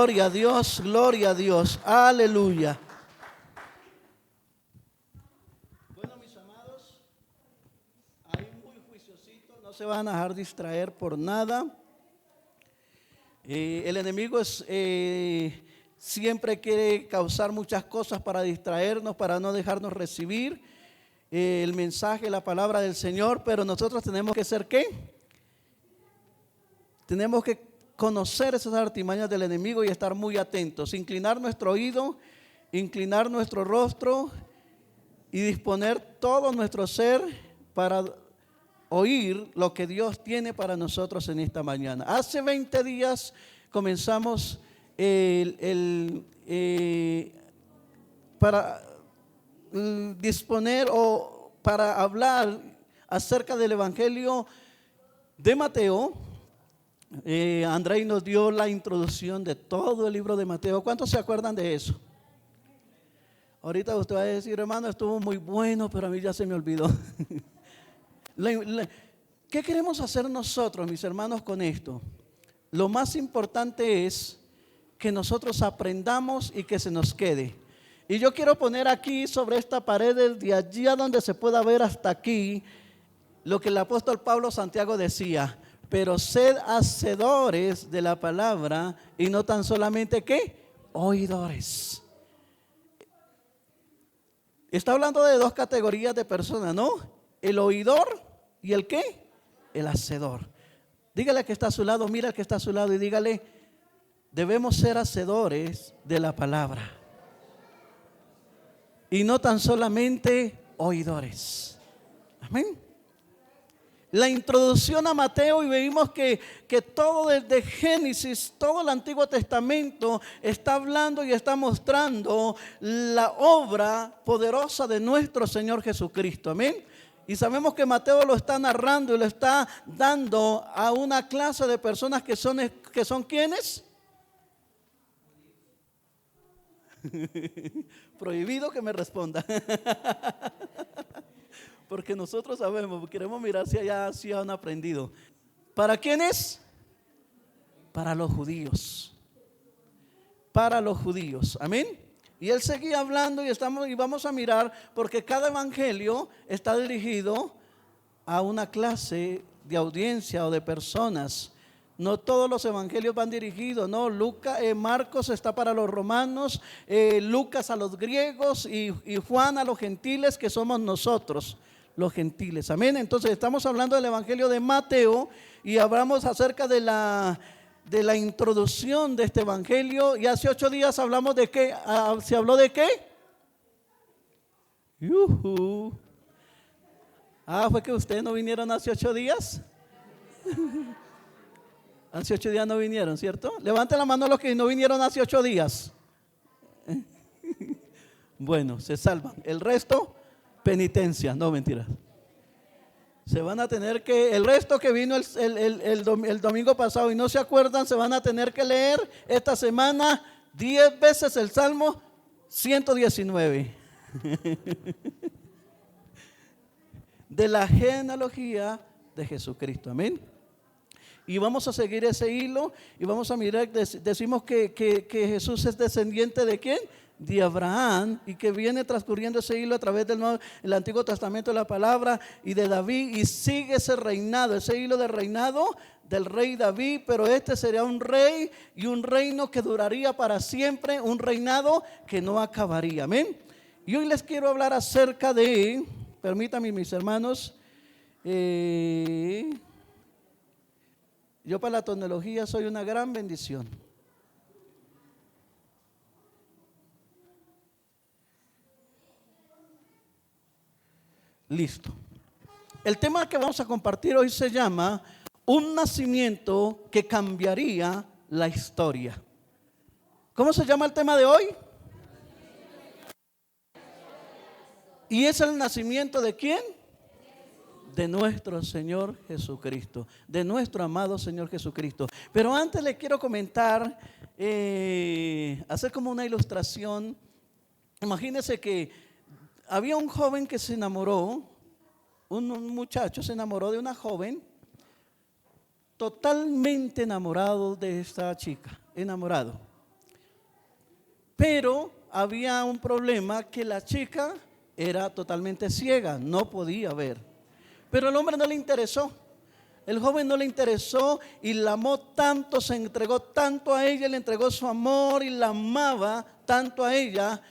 Gloria a Dios, gloria a Dios. Aleluya. Bueno, mis amados, ahí muy juiciositos, no se van a dejar distraer por nada. El enemigo siempre quiere causar muchas cosas para distraernos, para no dejarnos recibir el mensaje, la palabra del Señor, pero nosotros tenemos que ser ¿qué? Tenemos que conocer esas artimañas del enemigo y estar muy atentos, inclinar nuestro oído, inclinar nuestro rostro y disponer todo nuestro ser para oír lo que Dios tiene para nosotros en esta mañana. Hace 20 días comenzamos para disponer o para hablar acerca del Evangelio de Mateo. Andrei nos dio la introducción de todo el libro de Mateo. ¿Cuántos se acuerdan de eso? Ahorita usted va a decir, hermano, estuvo muy bueno, pero a mí ya se me olvidó. ¿Qué queremos hacer nosotros, mis hermanos, con esto? Lo más importante es que nosotros aprendamos y que se nos quede. Y yo quiero poner aquí sobre esta pared, de allí a donde se pueda ver hasta aquí, lo que el apóstol Pablo Santiago decía: pero sed hacedores de la palabra y no tan solamente ¿qué? Oidores. Está hablando de dos categorías de personas, ¿no? El oidor y el ¿qué? El hacedor. Dígale al que está a su lado, mira al que está a su lado y dígale: debemos ser hacedores de la palabra y no tan solamente oidores. Amén. La introducción a Mateo, y vimos que todo desde Génesis, todo el Antiguo Testamento está hablando y está mostrando la obra poderosa de nuestro Señor Jesucristo. Amén. Y sabemos que Mateo lo está narrando y lo está dando a una clase de personas que son ¿quiénes? Prohibido que me responda. Porque nosotros sabemos, queremos mirar si allá sí han aprendido. ¿Para quiénes? Para los judíos. Para los judíos. Amén. Y él seguía hablando y vamos a mirar, porque cada evangelio está dirigido a una clase de audiencia o de personas. No todos los evangelios van dirigidos, no. Marcos está para los romanos, Lucas a los griegos y Juan a los gentiles, que somos nosotros, los gentiles. Amén. Entonces estamos hablando del evangelio de Mateo y hablamos acerca de la introducción de este evangelio. Y hace 8 días hablamos de qué. ¿Se habló de qué? ¿Fue que ustedes no vinieron hace 8 días? Hace 8 días no vinieron, ¿cierto? Levanten la mano los que no vinieron hace 8 días. Bueno, se salvan. El resto, penitencia. No, mentira. Se van a tener que, el resto que vino el domingo pasado y no se acuerdan, se van a tener que leer esta semana 10 veces el Salmo 119. De la genealogía de Jesucristo. Amén. Y vamos a seguir ese hilo y vamos a mirar, decimos que Jesús es descendiente ¿de quién? De Abraham, y que viene transcurriendo ese hilo a través del Antiguo Testamento de la palabra y de David, y sigue ese reinado, ese hilo de reinado del rey David, pero este sería un rey y un reino que duraría para siempre, un reinado que no acabaría. Amén. Y hoy les quiero hablar acerca de, permítanme mis hermanos, yo para la tecnología soy una gran bendición. Listo. El tema que vamos a compartir hoy se llama un nacimiento que cambiaría la historia. ¿Cómo se llama el tema de hoy? ¿Y es el nacimiento de quién? De nuestro Señor Jesucristo, de nuestro amado Señor Jesucristo. Pero antes le quiero comentar, hacer como una ilustración. Imagínense que había un joven que se enamoró, un muchacho se enamoró de una joven, totalmente enamorado de esta chica, enamorado. Pero había un problema, que la chica era totalmente ciega, no podía ver. Pero el hombre no le interesó. El joven no le interesó y la amó tanto, se entregó tanto a ella, le entregó su amor y la amaba tanto a ella,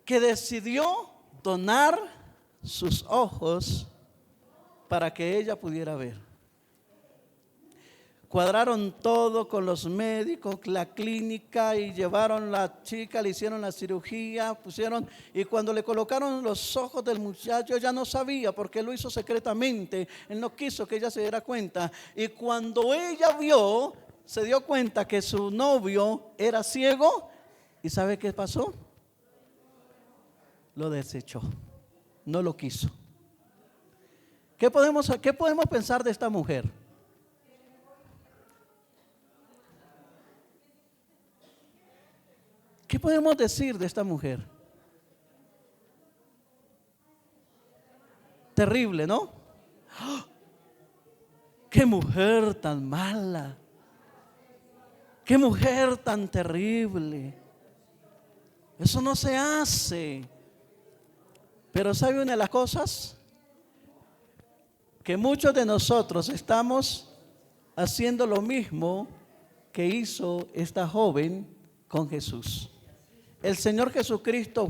que decidió donar sus ojos para que ella pudiera ver. Cuadraron todo con los médicos, la clínica, y llevaron a la chica, le hicieron la cirugía, y cuando le colocaron los ojos del muchacho, ella no sabía porque él lo hizo secretamente, él no quiso que ella se diera cuenta, y cuando ella vio, se dio cuenta que su novio era ciego, ¿y sabe qué pasó? Lo desechó, no lo quiso. ¿Qué podemos pensar de esta mujer? ¿Qué podemos decir de esta mujer? Terrible, ¿no? ¡Oh! ¡Qué mujer tan mala! ¡Qué mujer tan terrible! Eso no se hace. Pero ¿sabe una de las cosas? Que muchos de nosotros estamos haciendo lo mismo que hizo esta joven con Jesús. El Señor Jesucristo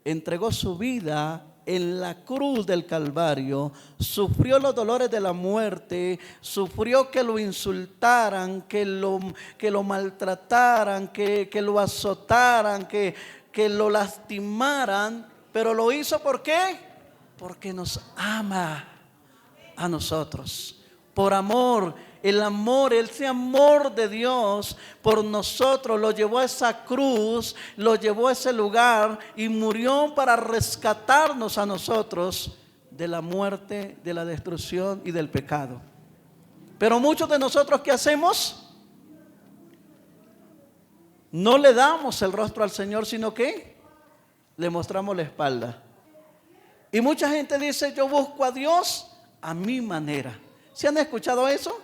entregó su vida en la cruz del Calvario, sufrió los dolores de la muerte, sufrió que lo insultaran, que lo maltrataran, que lo azotaran, que lo lastimaran, pero lo hizo ¿por qué? Porque nos ama a nosotros, por amor. El amor, ese amor de Dios por nosotros lo llevó a esa cruz, lo llevó a ese lugar y murió para rescatarnos a nosotros de la muerte, de la destrucción y del pecado. Pero muchos de nosotros, ¿qué hacemos? No le damos el rostro al Señor, sino que le mostramos la espalda. Y mucha gente dice: yo busco a Dios a mi manera. ¿Se han escuchado eso?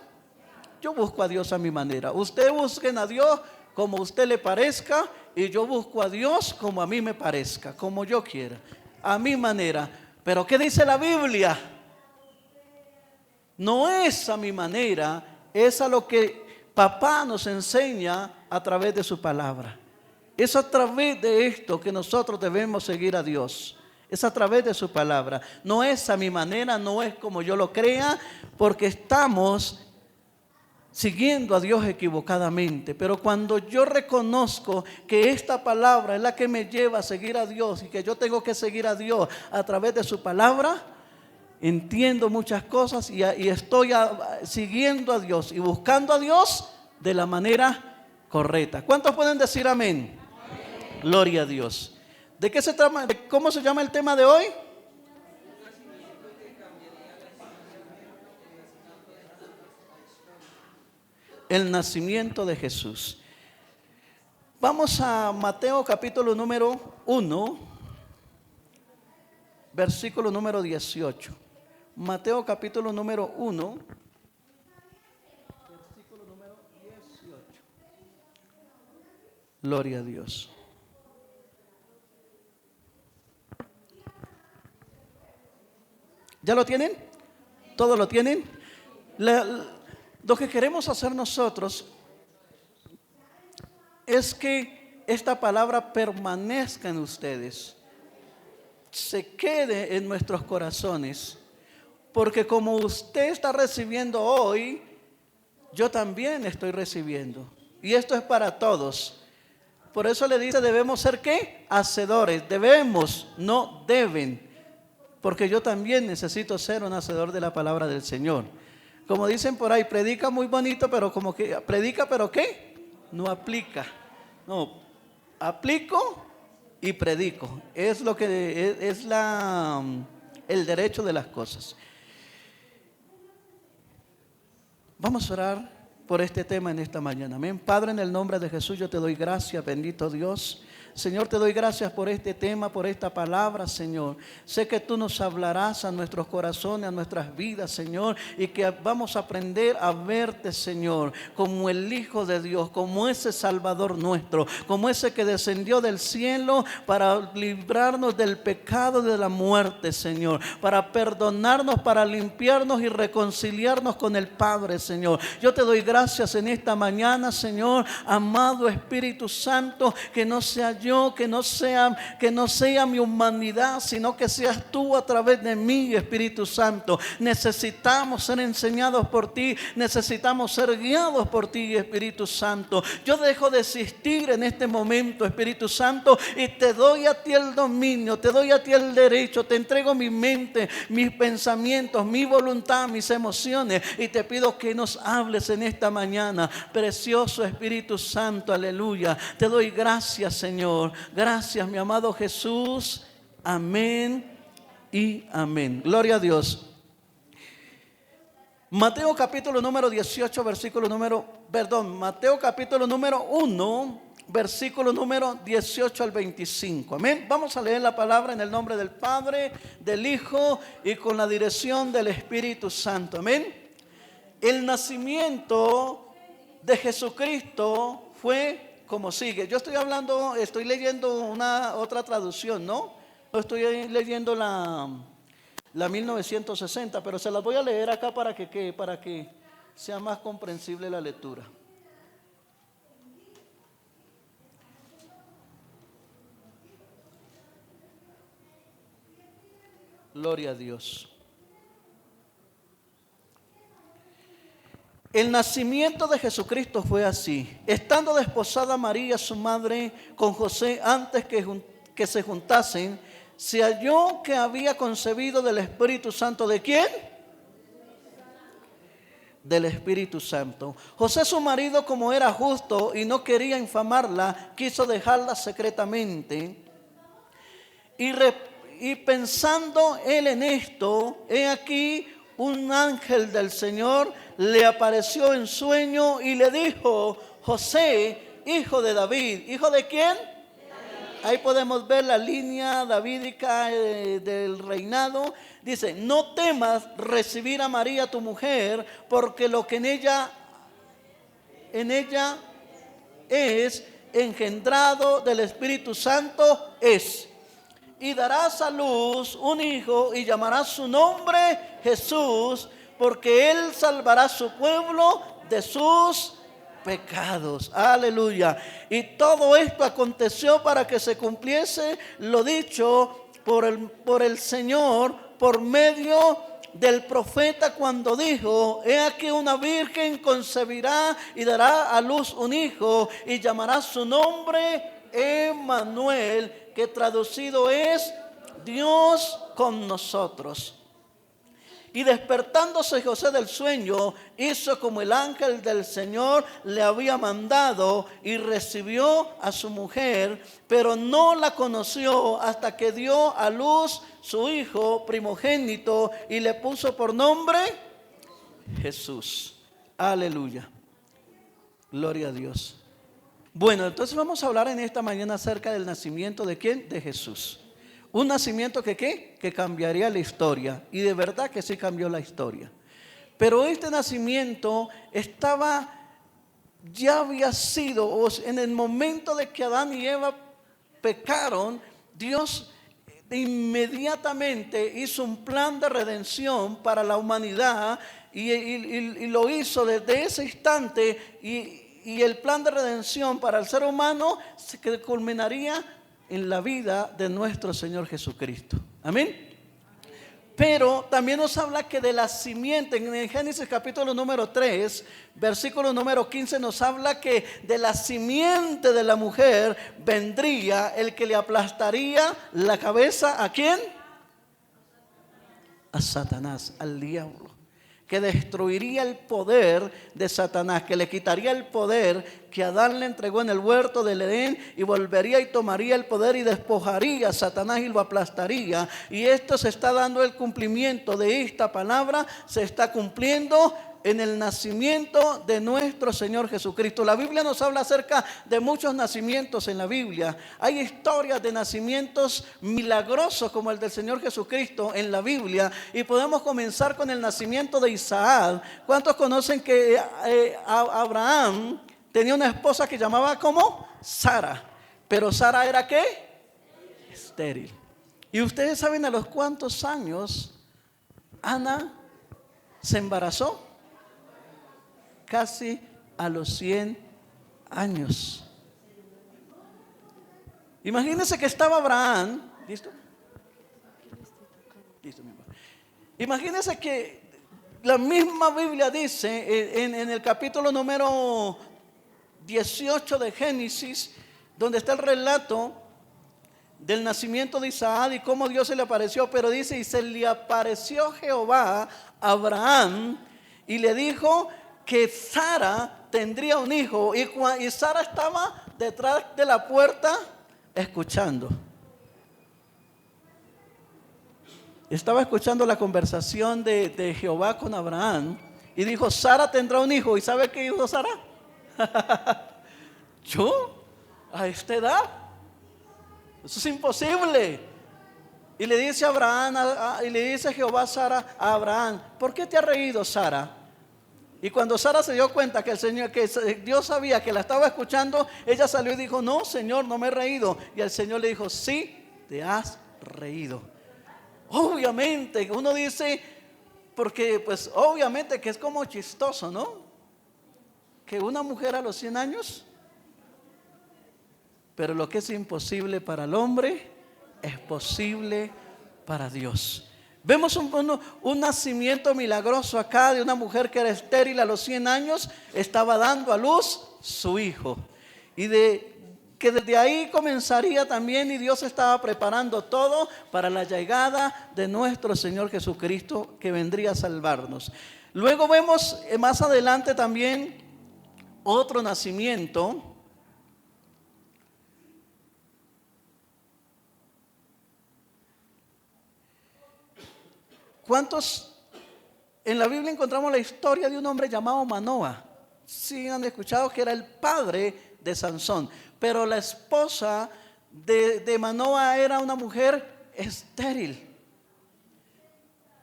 Yo busco a Dios a mi manera. Usted busquen a Dios como a usted le parezca, y yo busco a Dios como a mí me parezca, como yo quiera, a mi manera. Pero ¿qué dice la Biblia? No es a mi manera, es a lo que papá nos enseña a través de su palabra. Es a través de esto que nosotros debemos seguir a Dios. Es a través de su palabra. No es a mi manera, no es como yo lo crea, porque estamos siguiendo a Dios equivocadamente. Pero cuando yo reconozco que esta palabra es la que me lleva a seguir a Dios y que yo tengo que seguir a Dios a través de su palabra, entiendo muchas cosas y estoy siguiendo a Dios y buscando a Dios de la manera correcta. ¿Cuántos pueden decir amén? Amén. Gloria a Dios. ¿De qué se trata? ¿Cómo se llama el tema de hoy? El nacimiento de Jesús. Vamos a Mateo capítulo número 1, versículo número 18. Mateo capítulo número 1, versículo número 18. Gloria a Dios. ¿Ya lo tienen? ¿Todos lo tienen? Lo que queremos hacer nosotros es que esta palabra permanezca en ustedes, se quede en nuestros corazones, porque como usted está recibiendo hoy, yo también estoy recibiendo, y esto es para todos. Por eso le dice: debemos ser ¿qué? Hacedores. Debemos, no deben, porque yo también necesito ser un hacedor de la palabra del Señor. Como dicen por ahí, predica muy bonito, pero como que predica, pero ¿qué? No aplica. No, aplico y predico. Es lo que es el derecho de las cosas. Vamos a orar por este tema en esta mañana. Amén. Padre, en el nombre de Jesús yo te doy gracias, bendito Dios. Señor, te doy gracias por este tema, por esta palabra, Señor. Sé que tú nos hablarás a nuestros corazones, a nuestras vidas, Señor, y que vamos a aprender a verte, Señor, como el Hijo de Dios, como ese Salvador nuestro, como ese que descendió del cielo para librarnos del pecado y de la muerte, Señor, para perdonarnos, para limpiarnos y reconciliarnos con el Padre, Señor. Yo te doy gracias en esta mañana, Señor, amado Espíritu Santo, que no sea yo, que no sea mi humanidad, sino que seas tú a través de mí, Espíritu Santo. Necesitamos ser enseñados por ti, necesitamos ser guiados por ti, Espíritu Santo. Yo dejo de existir en este momento, Espíritu Santo, y te doy a ti el dominio, te doy a ti el derecho, te entrego mi mente, mis pensamientos, mi voluntad, mis emociones, y te pido que nos hables en esta mañana, precioso Espíritu Santo, aleluya. Te doy gracias, Señor. Gracias, mi amado Jesús. Amén y amén. Gloria a Dios. Mateo capítulo número 18, Mateo capítulo número 1, versículo número 18 al 25. Amén. Vamos a leer la palabra en el nombre del Padre, del Hijo y con la dirección del Espíritu Santo. Amén. El nacimiento de Jesucristo fue como sigue. Yo estoy leyendo otra traducción, ¿no? Estoy leyendo la 1960, pero se las voy a leer acá para que sea más comprensible la lectura. Gloria a Dios. El nacimiento de Jesucristo fue así. Estando desposada María, su madre, con José, antes que se juntasen, se halló que había concebido del Espíritu Santo. ¿De quién? Del Espíritu Santo. José, su marido, como era justo y no quería infamarla, quiso dejarla secretamente. Y pensando él en esto, he aquí un ángel del Señor le apareció en sueño y le dijo: José, hijo de David. ¿Hijo de quién? Ahí podemos ver la línea davídica del reinado. Dice: no temas recibir a María tu mujer, porque lo que en ella es engendrado del Espíritu Santo es. Y darás a luz un hijo y llamarás su nombre Jesús, porque él salvará a su pueblo de sus pecados. Aleluya. Y todo esto aconteció para que se cumpliese lo dicho por el Señor por medio del profeta, cuando dijo: he aquí una virgen concebirá y dará a luz un hijo y llamará su nombre Emmanuel, que traducido es Dios con nosotros. Y despertándose José del sueño, hizo como el ángel del Señor le había mandado y recibió a su mujer, pero no la conoció hasta que dio a luz su hijo primogénito y le puso por nombre Jesús. Aleluya. Gloria a Dios. Bueno, entonces vamos a hablar en esta mañana acerca del nacimiento ¿de quién? De Jesús. Un nacimiento que cambiaría la historia. Y de verdad que sí cambió la historia. Pero este nacimiento ya había sido, en el momento de que Adán y Eva pecaron, Dios inmediatamente hizo un plan de redención para la humanidad y lo hizo desde ese instante. Y el plan de redención para el ser humano que culminaría en la vida de nuestro Señor Jesucristo. Amén. Pero también nos habla que de la simiente, en Génesis capítulo número 3, versículo número 15, nos habla que de la simiente de la mujer vendría el que le aplastaría la cabeza. ¿A quién? A Satanás, al diablo. Que destruiría el poder de Satanás, que le quitaría el poder que Adán le entregó en el huerto del Edén, y volvería y tomaría el poder y despojaría a Satanás y lo aplastaría. Y esto se está dando el cumplimiento de esta palabra, se está cumpliendo en el nacimiento de nuestro Señor Jesucristo. La Biblia nos habla acerca de muchos nacimientos en la Biblia. Hay historias de nacimientos milagrosos como el del Señor Jesucristo en la Biblia. Y podemos comenzar con el nacimiento de Isaac. ¿Cuántos conocen que Abraham tenía una esposa que llamaba como Sara? Pero Sara era ¿qué? Estéril. Y ustedes saben a los cuántos años Ana se embarazó. Casi a los 100 años. Imagínense que estaba Abraham. ¿Listo? Listo, mi amor. Imagínense que la misma Biblia dice en el capítulo número 18 de Génesis, donde está el relato del nacimiento de Isaac y cómo Dios se le apareció, pero dice, y se le apareció Jehová a Abraham y le dijo que Sara tendría un hijo, y Sara estaba detrás de la puerta escuchando. Estaba escuchando la conversación de Jehová con Abraham y dijo, Sara tendrá un hijo. ¿Y sabe qué dijo Sara? ¿Yo? ¿A esta edad? Eso es imposible. Y le dice y le dice Jehová a Abraham, ¿por qué te has reído, Sara? Y cuando Sara se dio cuenta que Dios sabía que la estaba escuchando, ella salió y dijo, no, Señor, no me he reído. Y el Señor le dijo, sí, te has reído. Obviamente, uno dice, porque pues obviamente que es como chistoso, ¿no? Que una mujer a los 100 años, pero lo que es imposible para el hombre es posible para Dios. Vemos un nacimiento milagroso acá de una mujer que era estéril a los 100 años, estaba dando a luz su hijo. Y que desde ahí comenzaría también, y Dios estaba preparando todo para la llegada de nuestro Señor Jesucristo, que vendría a salvarnos. Luego vemos más adelante también otro nacimiento. ¿Cuántos en la Biblia encontramos la historia de un hombre llamado Manoa? Sí han escuchado que era el padre de Sansón, pero la esposa de Manoa era una mujer estéril.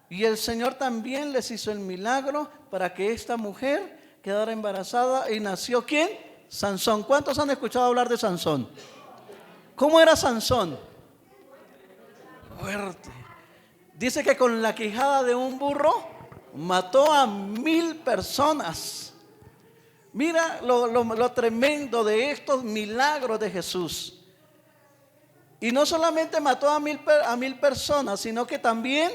Y el Señor también les hizo el milagro para que esta mujer quedara embarazada y nació ¿quién? Sansón. ¿Cuántos han escuchado hablar de Sansón? ¿Cómo era Sansón? Fuerte. Dice que con la quijada de un burro mató a 1000 personas. Mira lo tremendo de estos milagros de Jesús. Y no solamente mató a 1000 personas, sino que también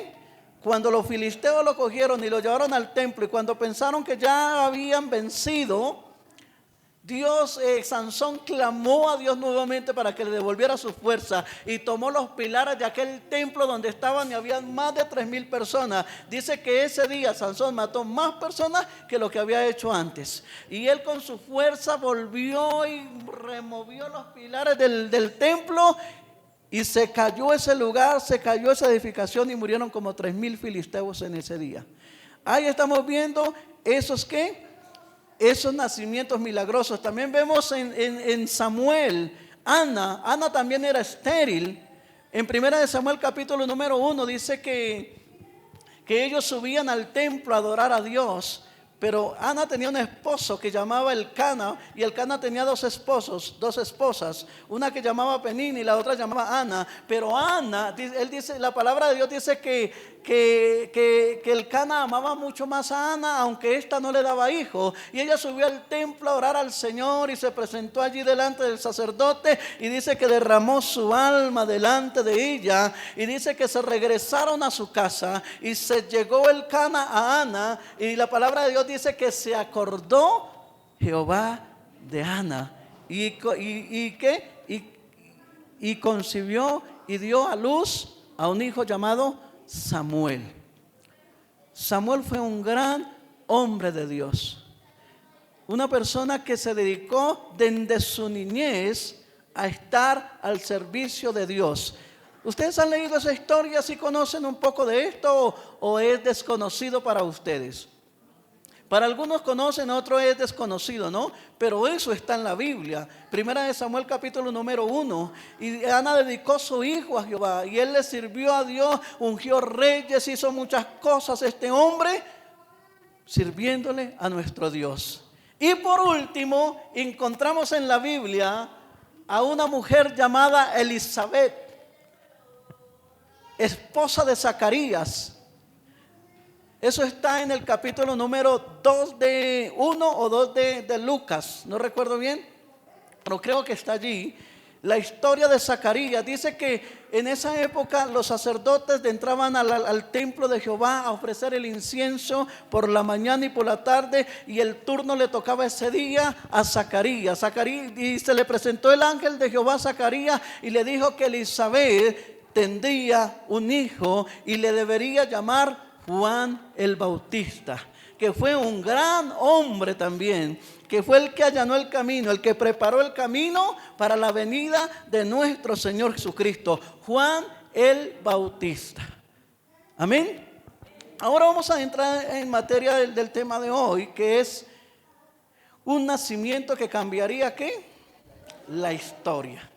cuando los filisteos lo cogieron y lo llevaron al templo, y cuando pensaron que ya habían vencido, Sansón clamó a Dios nuevamente para que le devolviera su fuerza, y tomó los pilares de aquel templo donde estaban, y había más de 3000 personas. Dice que ese día Sansón mató más personas que lo que había hecho antes, y él con su fuerza volvió y removió los pilares del templo, y se cayó ese lugar, se cayó esa edificación, y murieron como 3000 filisteos en ese día. Ahí estamos viendo esos nacimientos milagrosos. También vemos en Samuel, Ana también era estéril. En 1 Samuel capítulo número 1 dice que ellos subían al templo a adorar a Dios. Pero Ana tenía un esposo que llamaba Elcana, y Elcana tenía dos esposas, una que llamaba Penina y la otra llamaba Ana. Pero Ana, él dice, la palabra de Dios dice que Elcana amaba mucho más a Ana, aunque ésta no le daba hijo. Y ella subió al templo a orar al Señor y se presentó allí delante del sacerdote, y dice que derramó su alma delante de ella, y dice que se regresaron a su casa, y se llegó Elcana a Ana, y la palabra de Dios dice que se acordó Jehová de Ana, y concibió y dio a luz a un hijo llamado Samuel. Samuel fue un gran hombre de Dios, una persona que se dedicó desde su niñez a estar al servicio de Dios. ¿Ustedes han leído esa historia? ¿Sí conocen un poco de esto o es desconocido para ustedes? Para algunos conocen, otros es desconocido, ¿no? Pero eso está en la Biblia. Primera de Samuel capítulo número 1. Y Ana dedicó su hijo a Jehová. Y él le sirvió a Dios, ungió reyes, hizo muchas cosas este hombre, sirviéndole a nuestro Dios. Y por último, encontramos en la Biblia a una mujer llamada Elizabeth, esposa de Zacarías. Eso está en el capítulo número 2 de 1 o 2 de Lucas, no recuerdo bien, pero creo que está allí. La historia de Zacarías dice que en esa época los sacerdotes entraban al templo de Jehová a ofrecer el incienso por la mañana y por la tarde, y el turno le tocaba ese día a Zacarías. Y se le presentó el ángel de Jehová a Zacarías y le dijo que Elizabeth tendría un hijo y le debería llamar Juan el Bautista, que fue un gran hombre también, que fue el que allanó el camino, el que preparó el camino para la venida de nuestro Señor Jesucristo, Juan el Bautista. Amén. Ahora vamos a entrar en materia del tema de hoy, que es un nacimiento que cambiaría ¿qué? La historia.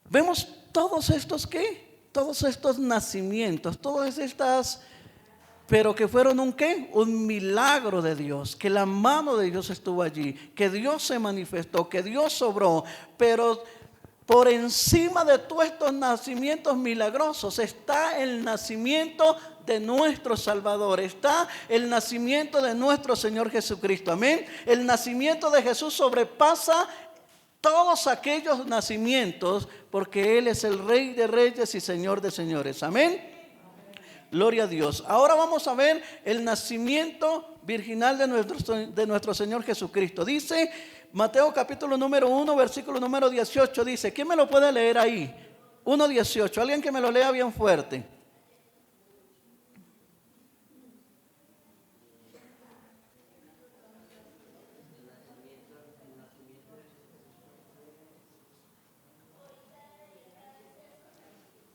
Vemos todos estos ¿qué? Todos estos nacimientos, todas estas, pero que fueron un ¿qué? Un milagro de Dios, que la mano de Dios estuvo allí, que Dios se manifestó, que Dios obró. Pero por encima de todos estos nacimientos milagrosos está el nacimiento de nuestro Salvador, está el nacimiento de nuestro Señor Jesucristo. Amén. El nacimiento de Jesús sobrepasa todos aquellos nacimientos, porque Él es el Rey de Reyes y Señor de Señores. Amén. Gloria a Dios. Ahora vamos a ver el nacimiento virginal de nuestro Señor Jesucristo. Dice Mateo capítulo número 1, versículo número 18. Dice, ¿quién me lo puede leer ahí? 1:18. Alguien que me lo lea bien fuerte.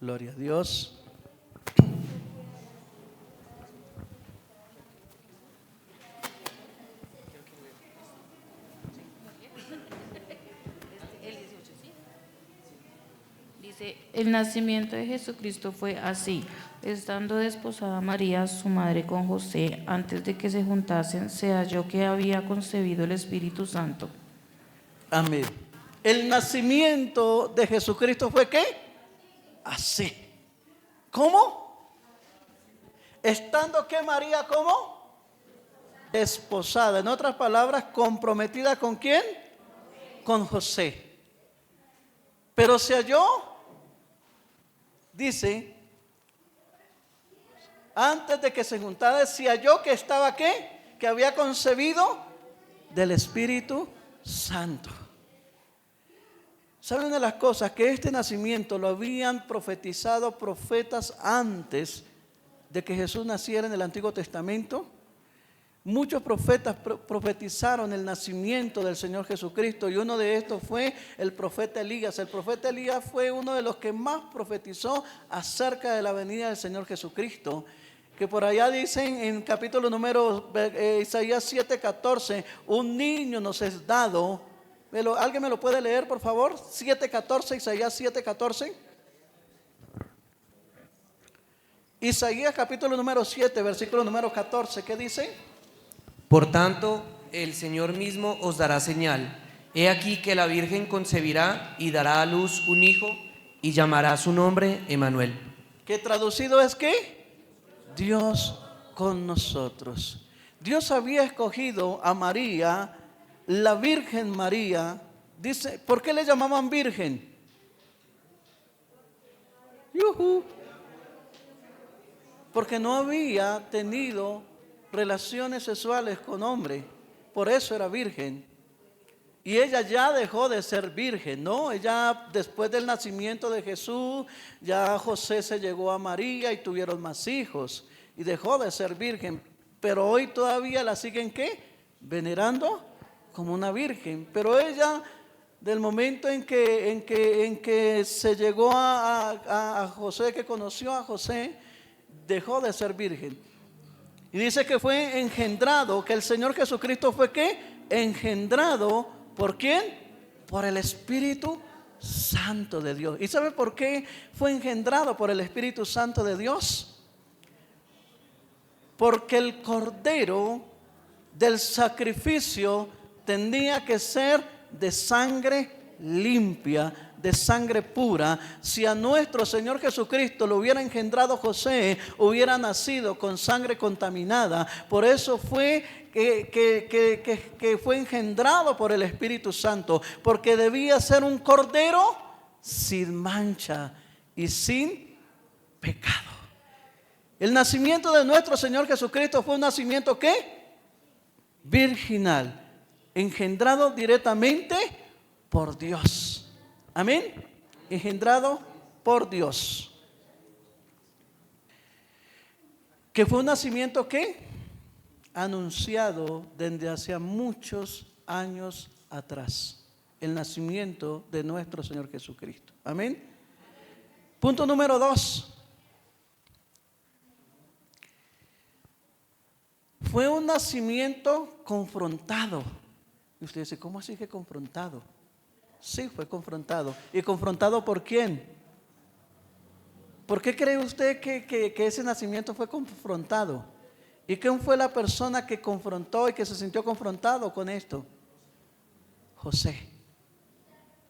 Gloria a Dios. Dice, el nacimiento de Jesucristo fue así. Estando desposada María, su madre, con José, antes de que se juntasen, se halló que había concebido el Espíritu Santo. Amén. El nacimiento de Jesucristo fue ¿qué? Así. ¿Cómo? Estando que María, ¿cómo? Desposada. En otras palabras, comprometida ¿con quién? Con José. Pero se halló, dice, antes de que se juntara, se halló que estaba ¿qué? Que había concebido del Espíritu Santo. ¿Saben de las cosas? Que este nacimiento lo habían profetizado profetas antes de que Jesús naciera en el Antiguo Testamento. Muchos profetas profetizaron el nacimiento del Señor Jesucristo, y uno de estos fue el profeta Elías. El profeta Elías fue uno de los que más profetizó acerca de la venida del Señor Jesucristo. Que por allá dicen en capítulo número Isaías 7:14, un niño nos es dado. ¿Alguien me lo puede leer, por favor? 7:14, Isaías 7:14. Isaías capítulo número 7, versículo número 14, ¿qué dice? Por tanto, el Señor mismo os dará señal. He aquí que la Virgen concebirá y dará a luz un hijo y llamará su nombre Emmanuel. Que traducido es ¿qué? Dios con nosotros. Dios había escogido a María, la Virgen María. Dice, ¿por qué le llamaban virgen? Porque no había tenido relaciones sexuales con hombre, por eso era virgen. Y ella ya dejó de ser virgen, ¿no? Ella, después del nacimiento de Jesús, ya José se llegó a María y tuvieron más hijos, y dejó de ser virgen. Pero hoy todavía la siguen ¿qué? Venerando como una virgen. Pero ella, del momento en que se llegó a José, que conoció a José, dejó de ser virgen. Y dice que fue engendrado, que el Señor Jesucristo fue ¿qué? Engendrado, ¿por quién? Por el Espíritu Santo de Dios. ¿Y sabe por qué fue engendrado por el Espíritu Santo de Dios? Porque el cordero del sacrificio tenía que ser de sangre limpia, de sangre pura. Si a nuestro Señor Jesucristo lo hubiera engendrado José, hubiera nacido con sangre contaminada. Por eso fue que fue engendrado por el Espíritu Santo, porque debía ser un cordero sin mancha y sin pecado. El nacimiento de nuestro Señor Jesucristo fue un nacimiento ¿qué? Virginal, engendrado directamente por Dios. Amén. Engendrado por Dios. Que fue un nacimiento ¿qué? Anunciado desde hace muchos años atrás. El nacimiento de nuestro Señor Jesucristo. Amén. Punto número 2. Fue un nacimiento confrontado. Y usted dice, ¿cómo así que confrontado? Sí, fue confrontado. ¿Y confrontado por quién? ¿Por qué cree usted que ese nacimiento fue confrontado? ¿Y quién fue la persona que confrontó y que se sintió confrontado con esto? José.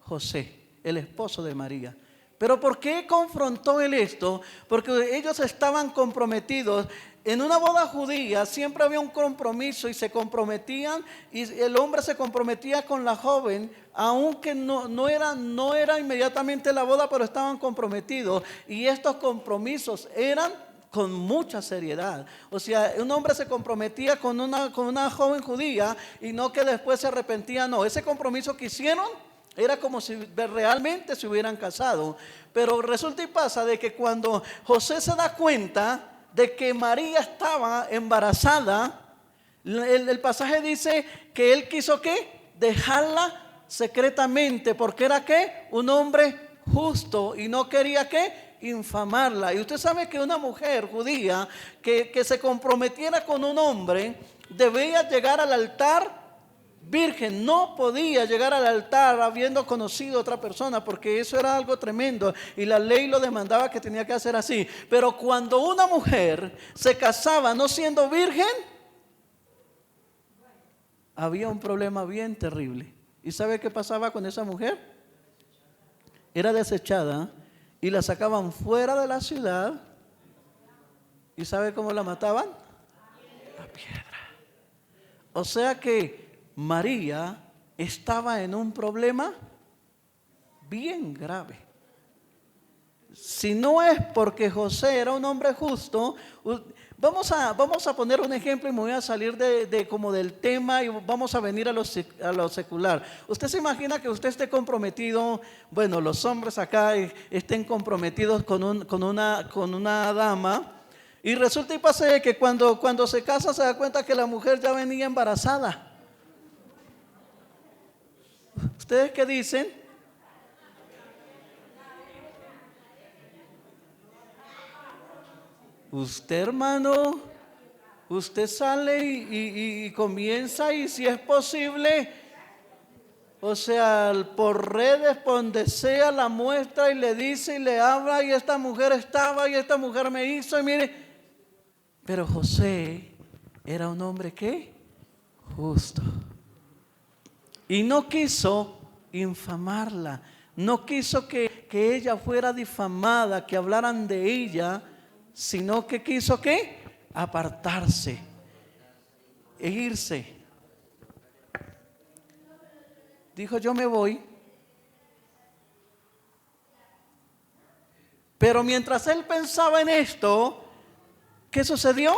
José, el esposo de María. ¿Pero por qué confrontó él esto? Porque ellos estaban comprometidos. En una boda judía siempre había un compromiso y se comprometían, y el hombre se comprometía con la joven, aunque no era inmediatamente la boda, pero estaban comprometidos. Y estos compromisos eran con mucha seriedad. O sea, un hombre se comprometía con una joven judía y no que después se arrepentía, no. Ese compromiso que hicieron era como si realmente se hubieran casado. Pero resulta y pasa de que cuando José se da cuenta de que María estaba embarazada, el pasaje dice que él quiso ¿qué? Dejarla secretamente, porque era ¿qué? Un hombre justo y no quería ¿qué? Infamarla. Y usted sabe que una mujer judía que se comprometiera con un hombre debía llegar al altar virgen, no podía llegar al altar habiendo conocido a otra persona, porque eso era algo tremendo y la ley lo demandaba que tenía que hacer así. Pero cuando una mujer se casaba no siendo virgen, había un problema bien terrible. ¿Y sabe qué pasaba con esa mujer? Era desechada y la sacaban fuera de la ciudad. ¿Y sabe cómo la mataban? A piedra. O sea que María estaba en un problema bien grave. Si no es porque José era un hombre justo, vamos a poner un ejemplo y me voy a salir como del tema y vamos a venir a lo secular. Usted se imagina que usted esté comprometido, bueno, los hombres acá estén comprometidos con una dama, y resulta y pasa que cuando se casa se da cuenta que la mujer ya venía embarazada. ¿Ustedes qué dicen? Usted, hermano, usted sale y comienza, y si es posible, o sea, por redes, por donde sea, la muestra y le dice y le habla, y esta mujer estaba y esta mujer me hizo, y mire. Pero José era un hombre ¿qué? Justo. Y no quiso infamarla, no quiso que ella fuera difamada, que hablaran de ella, sino que quiso ¿qué? Apartarse e irse. Dijo, yo me voy. Pero mientras él pensaba en esto, ¿qué sucedió?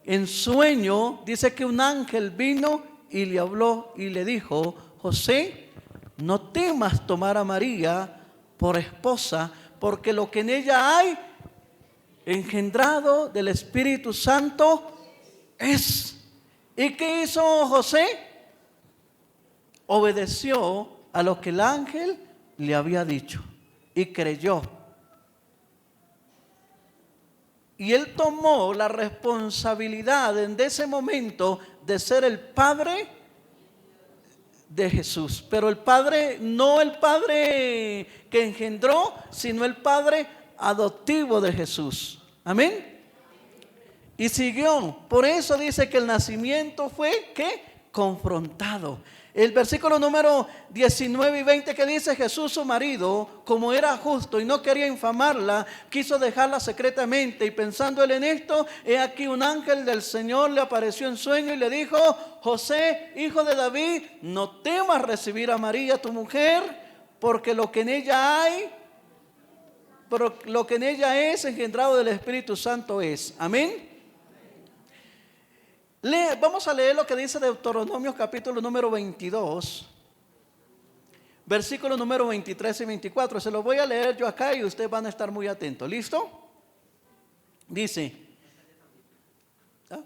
En sueño dice que un ángel vino y le habló y le dijo, José, no temas tomar a María por esposa, porque lo que en ella hay, engendrado del Espíritu Santo, es. ¿Y qué hizo José? Obedeció a lo que el ángel le había dicho y creyó. Y él tomó la responsabilidad en ese momento de ser el padre de Jesús. Pero el padre, no el padre que engendró, sino el padre adoptivo de Jesús. Amén. Y siguió. Por eso dice que el nacimiento fue, ¿qué? Confrontado. El versículo número 19 y 20 que dice: Jesús su marido, como era justo y no quería infamarla, quiso dejarla secretamente, y pensando él en esto, he aquí un ángel del Señor le apareció en sueño y le dijo: José, hijo de David, no temas recibir a María tu mujer, porque lo que en ella es engendrado del Espíritu Santo es. Amén. Vamos a leer lo que dice Deuteronomio capítulo número 22, versículos número 23 y 24. Se lo voy a leer yo acá y ustedes van a estar muy atentos. ¿Listo? Dice, ¿ah?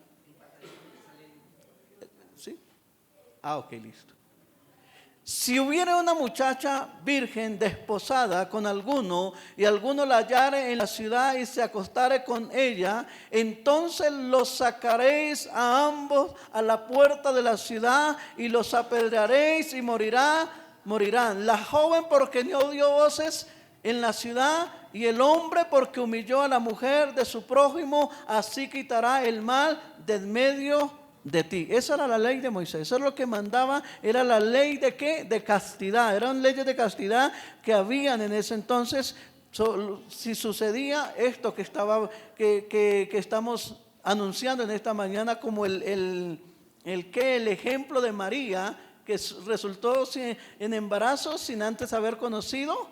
¿Sí? Ok, listo. Si hubiera una muchacha virgen desposada con alguno, y alguno la hallare en la ciudad y se acostare con ella, entonces los sacaréis a ambos a la puerta de la ciudad y los apedrearéis y morirán. La joven porque no dio voces en la ciudad, y el hombre porque humilló a la mujer de su prójimo, así quitará el mal de medio de ti. Esa era la ley de Moisés. Eso es lo que mandaba. Era la ley de ¿qué? De castidad. Eran leyes de castidad que habían en ese entonces. Si sucedía esto que estamos anunciando en esta mañana, como el ejemplo de María, que resultó en embarazo sin antes haber conocido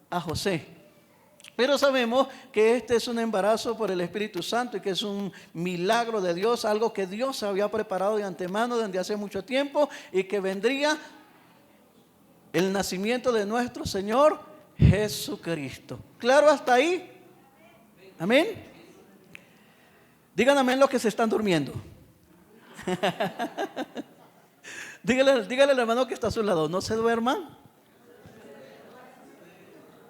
a José. Pero sabemos que este es un embarazo por el Espíritu Santo y que es un milagro de Dios, algo que Dios había preparado de antemano desde hace mucho tiempo, y que vendría el nacimiento de nuestro Señor Jesucristo. ¿Claro hasta ahí? Amén. Digan amén los que se están durmiendo. Dígale al hermano que está a su lado: no se duerman,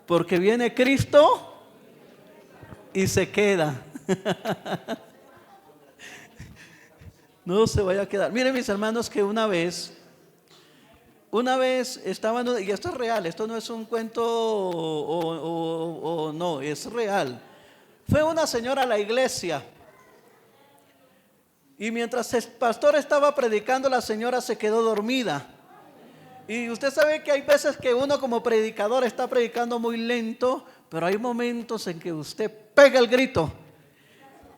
porque viene Cristo y se queda. No se vaya a quedar. Miren, mis hermanos, que una vez estaban, y esto es real, esto no es un cuento o no, es real. Fue una señora a la iglesia, y mientras el pastor estaba predicando, la señora se quedó dormida. Y usted sabe que hay veces que uno como predicador está predicando muy lento, pero hay momentos en que usted pega el grito.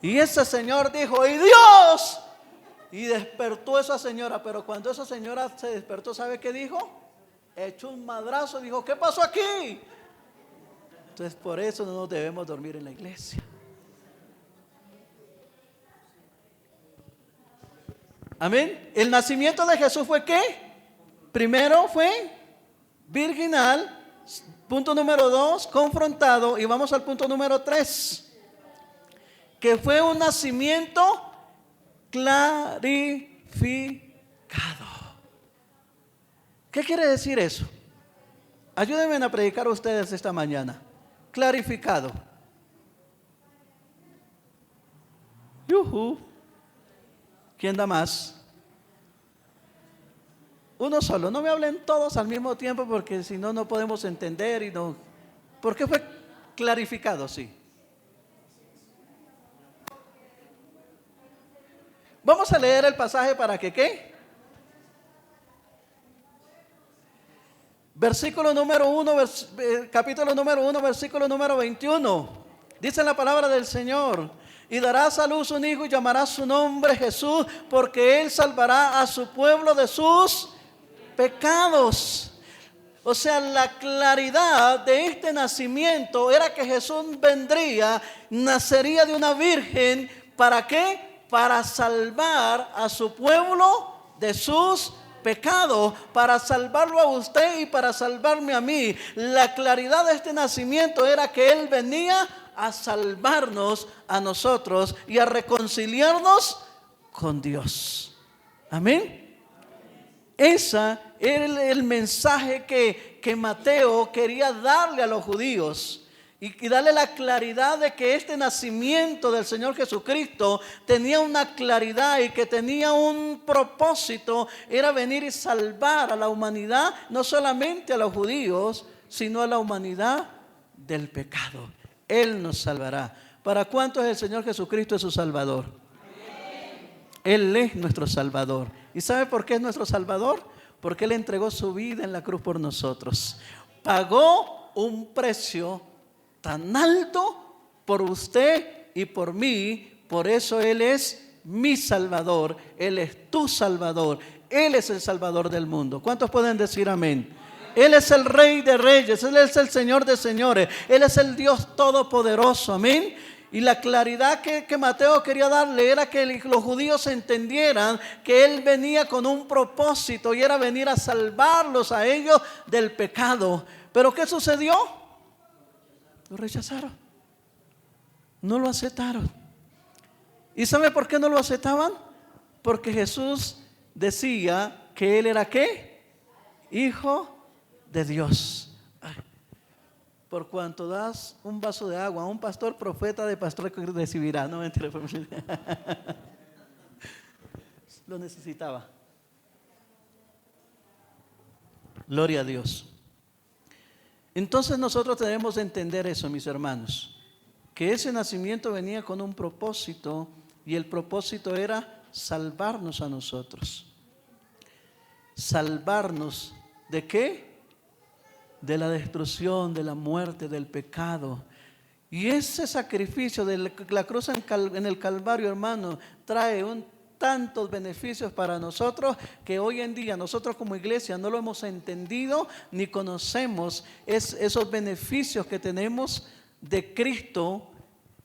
Y ese señor dijo: ¡y Dios! Y despertó esa señora. Pero cuando esa señora se despertó, ¿sabe qué dijo? Echó un madrazo y dijo: ¿qué pasó aquí? Entonces, por eso no nos debemos dormir en la iglesia. Amén. El nacimiento de Jesús fue ¿qué? Primero fue virginal. Punto número 2, confrontado. Y vamos al punto número 3, que fue un nacimiento clarificado. ¿Qué quiere decir eso? Ayúdenme a predicar ustedes esta mañana. Clarificado. Yuhu. ¿Quién da más? Uno solo. No me hablen todos al mismo tiempo, porque si no, no podemos entender. ¿Por qué fue clarificado? Sí. Vamos a leer el pasaje para que ¿qué? Versículo número 1, capítulo número 1, versículo número 21. Dice la palabra del Señor: y darás a luz un hijo y llamarás su nombre Jesús, porque él salvará a su pueblo de sus pecados. O sea, la claridad de este nacimiento era que Jesús vendría, nacería de una virgen. ¿Para qué? Para salvar a su pueblo de sus pecados, para salvarlo a usted y para salvarme a mí. La claridad de este nacimiento era que él venía a salvarnos a nosotros y a reconciliarnos con Dios. Amén. Ese era el mensaje que Mateo quería darle a los judíos. y darle la claridad de que este nacimiento del Señor Jesucristo tenía una claridad y que tenía un propósito, era venir y salvar a la humanidad, no solamente a los judíos, sino a la humanidad del pecado. Él nos salvará. ¿Para cuántos el Señor Jesucristo es su Salvador? Él es nuestro Salvador. ¿Y sabe por qué es nuestro Salvador? Porque Él entregó su vida en la cruz por nosotros. Pagó un precio tan alto por usted y por mí. Por eso Él es mi Salvador. Él es tu Salvador. Él es el Salvador del mundo. ¿Cuántos pueden decir amén? Él es el Rey de Reyes. Él es el Señor de Señores. Él es el Dios Todopoderoso. Amén. Y la claridad que Mateo quería darle era que los judíos entendieran que Él venía con un propósito y era venir a salvarlos a ellos del pecado. Pero ¿qué sucedió? Lo rechazaron. No lo aceptaron. ¿Y sabe por qué no lo aceptaban? Porque Jesús decía que Él era ¿qué? Hijo de Dios. Por cuanto das un vaso de agua a un pastor, profeta de pastor recibirá. No, mentira. Lo necesitaba. Gloria a Dios. Entonces nosotros debemos entender eso, mis hermanos, que ese nacimiento venía con un propósito y el propósito era salvarnos a nosotros. Salvarnos ¿de qué? De la destrucción, de la muerte, del pecado. Y ese sacrificio de la cruz en el Calvario, hermano, trae tantos beneficios para nosotros que hoy en día nosotros como iglesia no lo hemos entendido ni conocemos esos beneficios que tenemos de Cristo,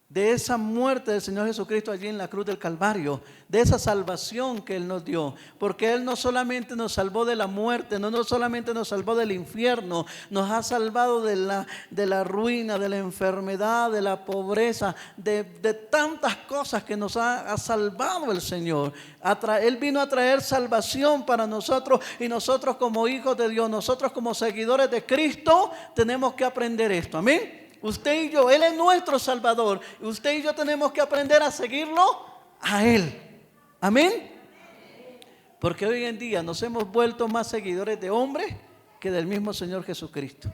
de esa muerte del Señor Jesucristo allí en la cruz del Calvario, de esa salvación que Él nos dio, porque Él no solamente nos salvó de la muerte, no solamente nos salvó del infierno, nos ha salvado de la ruina, de la enfermedad, de la pobreza, de tantas cosas que nos ha salvado el Señor. Él vino a traer salvación para nosotros y nosotros como hijos de Dios, nosotros como seguidores de Cristo tenemos que aprender esto, amén. Usted y yo, Él es nuestro Salvador. Usted y yo tenemos que aprender a seguirlo a Él. Amén. Porque hoy en día nos hemos vuelto más seguidores de hombres que del mismo Señor Jesucristo.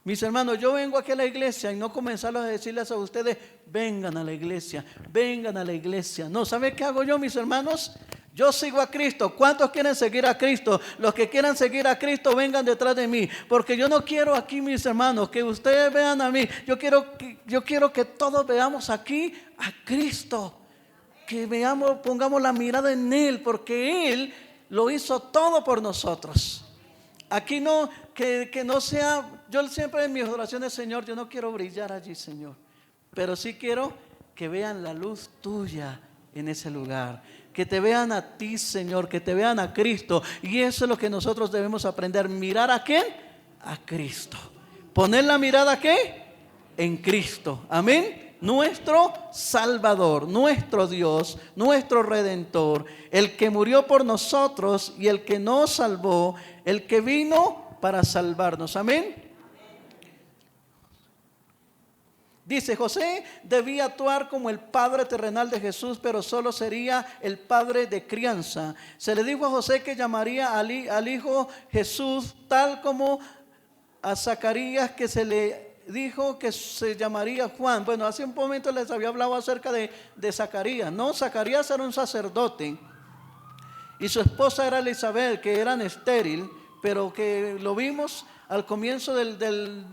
Mis hermanos, yo vengo aquí a la iglesia y no comenzarlos a decirles a ustedes, vengan a la iglesia, vengan a la iglesia. No, ¿sabe qué hago yo, mis hermanos? Yo sigo a Cristo. ¿Cuántos quieren seguir a Cristo? Los que quieran seguir a Cristo, vengan detrás de mí. Porque yo no quiero aquí, mis hermanos, que ustedes vean a mí. Yo quiero que todos veamos aquí a Cristo. Que pongamos la mirada en Él, porque Él lo hizo todo por nosotros. Aquí no, que no sea, yo siempre en mis oraciones, Señor, yo no quiero brillar allí, Señor. Pero sí quiero que vean la luz tuya en ese lugar. Que te vean a ti, Señor, que te vean a Cristo. Y eso es lo que nosotros debemos aprender. ¿Mirar a quién? A Cristo. ¿Poner la mirada a qué? En Cristo. Amén. Nuestro Salvador, nuestro Dios, nuestro Redentor, el que murió por nosotros y el que nos salvó, el que vino para salvarnos. Amén. Dice, José debía actuar como el padre terrenal de Jesús, pero solo sería el padre de crianza. Se le dijo a José que llamaría al hijo Jesús, tal como a Zacarías que se le dijo que se llamaría Juan. Bueno, hace un momento les había hablado acerca de Zacarías. No, Zacarías era un sacerdote y su esposa era Elizabeth, que eran estéril, pero que lo vimos al comienzo del